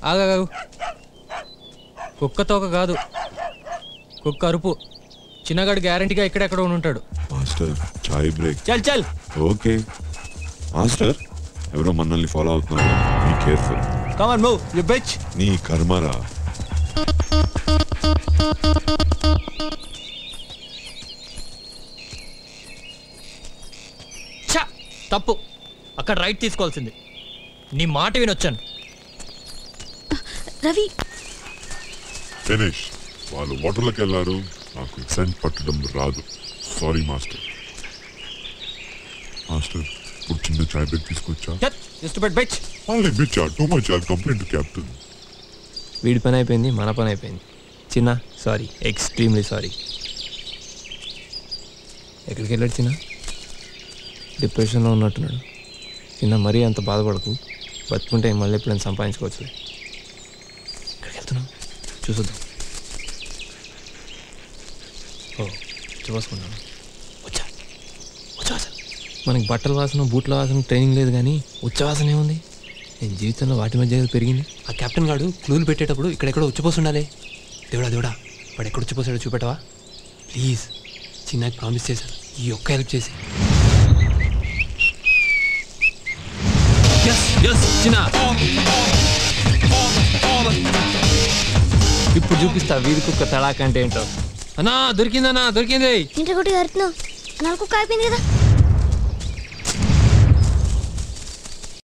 ఆగాగు. కుక్క తోక కాదు, కుక్క అరుపు. చిన్నగాడు గ్యారంటీగా ఇక్కడెక్కడ ఉంటాడు. Master chai break. చల్ చల్. ఓకే మాస్టర్, ఎవరో మనల్ని ఫాలో అవుతున్నారు. Be careful. Come on move you bitch. నీ కర్మరా. ఛ, తప్పు. అక్కడ రైట్ తీసుకోవాల్సింది. నీ మాట వినొచ్చాను. రవి ఫినిష్. వాళ్ళు వాటర్లోకి వెళ్ళారు. నాకు సెంట్ పట్టడం రాదు. Sorry master. మాస్టర్ ఇప్పుడు చిన్న చాయ్ బ్రేక్ తీసుకొచ్చా. Too much complaint captain. వీడి పని అయిపోయింది, మన పని అయిపోయింది. చిన్న సారీ, ఎక్స్ట్రీమ్లీ సారీ. ఎక్కడికి వెళ్ళాడు చిన్న? డిప్రెషన్లో ఉన్నట్టున్నాడు. చిన్న మరీ అంత బాధపడకు. బతుకుంటే మళ్ళీ ఎప్పుడైనా సంపాదించుకోవచ్చులే. ఎక్కడికి వెళ్తున్నావు చూసొద్దాం. ఓ చూసుకున్నాను. వచ్చా ఉచ్చవాసన. మనకి బట్టల వాసన, బూట్ల వాసన ట్రైనింగ్ లేదు, కానీ ఉచ్చవాసన ఏముంది? నేను జీవితంలో వాటి మధ్య పెరిగింది. ఆ కెప్టెన్ గాడు క్లూలు పెట్టేటప్పుడు ఇక్కడెక్కడో ఉచ్చిపోసి ఉండాలి. దేవుడా దేవుడా, వాడు ఎక్కడ ఉచ్చిపోసాడో చూపెట్టవా ప్లీజ్? చిన్నకి ప్రామిస్ చేశాను, ఈ ఒక్క హెల్ప్ చేసి. చిన్న ఇప్పుడు చూపిస్తా వీధి కుక్క తడాక అంటే ఏంటో. అన్నా దొరికిందన్నా, దొరికింది. ఇంటి కొట్టి అరుతున్నావు, 4 కుక్క అయిపోయింది కదా.